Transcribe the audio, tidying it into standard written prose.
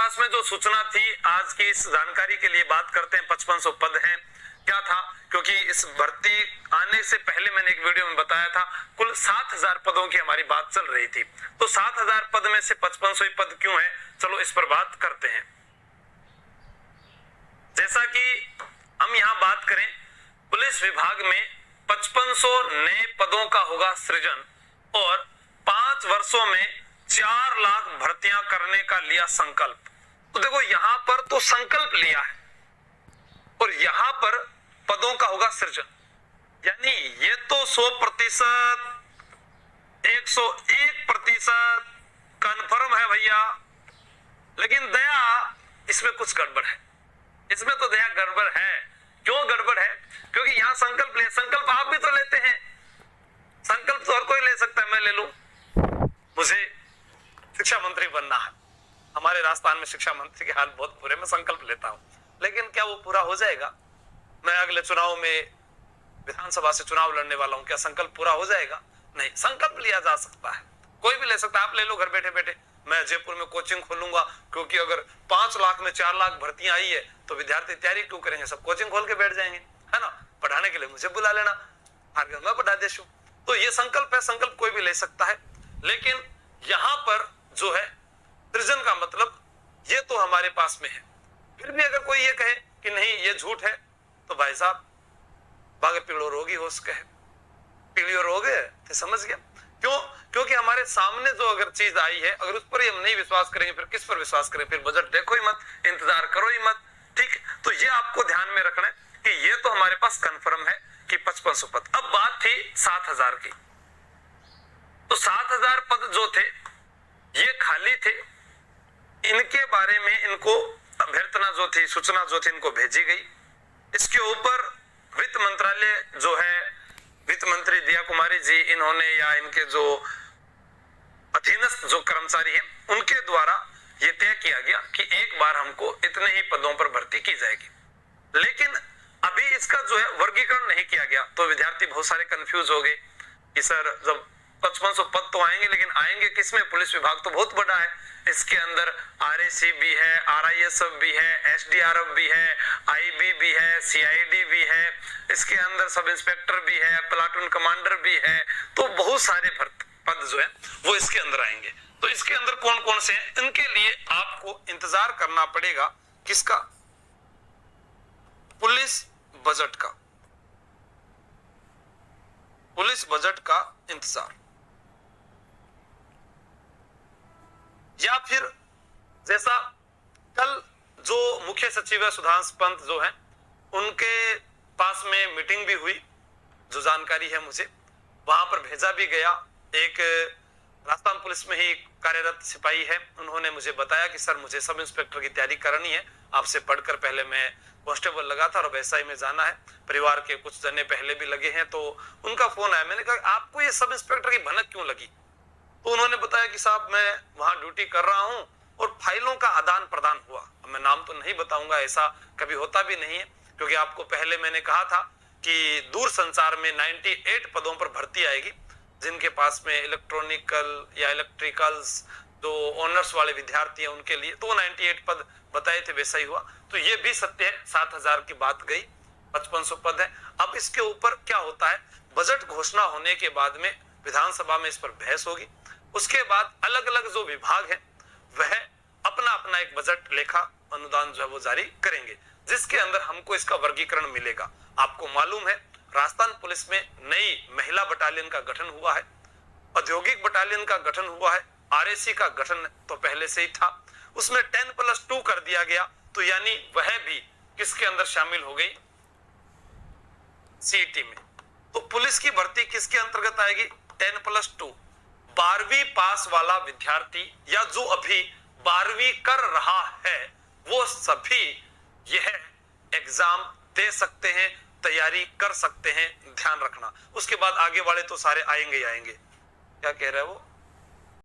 पास में जो सूचना थी आज की इस जानकारी के लिए बात करते हैं। 5500 पद हैं, क्या था, क्योंकि इस भर्ती आने से पहले मैंने एक वीडियो में बताया था कुल 7000 पदों की हमारी बात चल रही थी। तो 7000 पद में से 5500 पद क्यों है, चलो इस पर बात करते हैं। जैसा कि हम यहाँ बात करें, पुलिस विभाग में 5500 नए पदों का होगा सृजन और 5 वर्षों में 4 लाख भर्तियां करने का लिया संकल्प। तो देखो यहां पर तो संकल्प लिया है और यहां पर पदों का होगा सृजन, यानी ये तो 100%, 101% कन्फर्म है भैया। लेकिन दया इसमें कुछ गड़बड़ है, इसमें तो दया गड़बड़ है। क्यों गड़बड़ है? क्योंकि यहां संकल्प ले, संकल्प आप भी तो लेते हैं, संकल्प तो हर कोई ले सकता है। मैं ले लूं, मुझे शिक्षा मंत्री बनना है, हमारे राजस्थान में शिक्षा मंत्री के हाल बहुत बुरे, मैं संकल्प लेता हूं, लेकिन क्या वो पूरा हो जाएगा? मैं अगले चुनाव में विधानसभा से चुनाव लड़ने वाला हूं, क्या संकल्प पूरा हो जाएगा? नहीं, संकल्प लिया जा सकता है, कोई भी ले सकता है। आप ले लो घर बैठे बैठे, मैं जयपुर में कोचिंग खोलूंगा, क्योंकि अगर 5 लाख में 4 लाख भर्तियां आई है तो विद्यार्थी तैयारी क्यों करेंगे, सब कोचिंग खोल के बैठ जाएंगे, है ना। पढ़ाने के लिए मुझे बुला लेना, आगे मैं पढ़ा देशू। तो ये संकल्प है, संकल्प कोई भी ले सकता है। लेकिन यहां पर जो है सृजन का मतलब ये तो हमारे पास में है। फिर भी अगर कोई ये कहे कि नहीं ये झूठ है, तो भाई साहब बागे पीड़ो रोगी हो सके, पीड़ियो रोग है तो समझ गया। क्यों? क्योंकि हमारे सामने जो अगर चीज आई है, अगर उस पर ही हम नहीं विश्वास करेंगे, फिर किस पर विश्वास करें? फिर बजट देखो ही मत, इंतजार करो ही मत। ठीक, तो ये आपको ध्यान में रखना है कि ये तो हमारे पास कंफर्म है कि 5500 पद। अब बात थी 7000 की, तो 7000 पद जो थे ये खाली थे, इनके बारे में इनको अभ्यर्थना जो थी, सूचना जो थी, इनको भेजी गई। इसके ऊपर वित्त मंत्रालय जो है, वित्त मंत्री दिया कुमारी जी, इन्होंने या इनके जो अधीनस्थ जो कर्मचारी हैं उनके द्वारा ये तय किया गया कि एक बार हमको इतने ही पदों पर भर्ती की जाएगी। लेकिन अभी इसका जो है वर्गीकरण नहीं किया गया, तो विद्यार्थी बहुत सारे कंफ्यूज हो गए कि सर जब 5500 पद तो आएंगे, लेकिन आएंगे किसमें? पुलिस विभाग तो बहुत बड़ा है, इसके अंदर आरएसी भी है, आरआईएसएफ भी है, एसडीआरएफ भी है, आईबी भी है, सीआईडी भी है, इसके अंदर सब इंस्पेक्टर भी है, प्लाटून कमांडर भी है। तो बहुत सारे पद जो है वो इसके अंदर आएंगे। तो इसके अंदर कौन कौन से हैं, इनके लिए आपको इंतजार करना पड़ेगा। किसका? पुलिस बजट का, पुलिस बजट का इंतजार। या फिर जैसा कल जो मुख्य सचिव है सुधांशु पंत जो है, उनके पास में मीटिंग भी हुई, जो जानकारी है मुझे वहां पर भेजा भी गया। एक राजस्थान पुलिस में ही कार्यरत सिपाही है, उन्होंने मुझे बताया कि सर मुझे सब इंस्पेक्टर की तैयारी करनी है, आपसे पढ़कर पहले मैं कांस्टेबल लगा था और वैसा ही में जाना है, परिवार के कुछ जने पहले भी लगे हैं। तो उनका फोन आया, मैंने कहा आपको ये सब इंस्पेक्टर की भनक क्यों लगी? तो उन्होंने बताया कि साहब मैं वहां ड्यूटी कर रहा हूं और फाइलों का आदान प्रदान हुआ। मैं नाम तो नहीं बताऊंगा, ऐसा कभी होता भी नहीं है, क्योंकि आपको पहले मैंने कहा था कि दूर संचार में 98 पदों पर भर्ती आएगी, जिनके पास में इलेक्ट्रॉनिकल या इलेक्ट्रिकल्स जो ऑनर्स वाले विद्यार्थी हैं उनके लिए तो 98 पद बताए थे, वैसा ही हुआ। तो ये भी सत्य है, 7000 की बात गई, 5500 पद है। अब इसके ऊपर क्या होता है, बजट घोषणा होने के बाद में विधानसभा में इस पर बहस होगी। उसके बाद अलग अलग जो विभाग है वह अपना अपना एक बजट लेखा अनुदान जो है वो जारी करेंगे, जिसके अंदर हमको इसका वर्गीकरण मिलेगा। आपको मालूम है राजस्थान पुलिस में नई महिला बटालियन का गठन हुआ है, औद्योगिक बटालियन का गठन हुआ है, आरएसी का गठन तो पहले से ही था, उसमें 10+2 कर दिया गया, तो यानी वह भी किसके अंदर शामिल हो गई? सीईटी में। तो पुलिस की भर्ती किसके अंतर्गत आएगी? 10+2। 12वीं पास वाला विद्यार्थी या जो अभी 12वीं कर रहा है वो सभी यह एग्जाम दे सकते हैं, तैयारी कर सकते हैं, ध्यान रखना। उसके बाद आगे वाले तो सारे आएंगे ही आएंगे। क्या कह रहे हैं वो?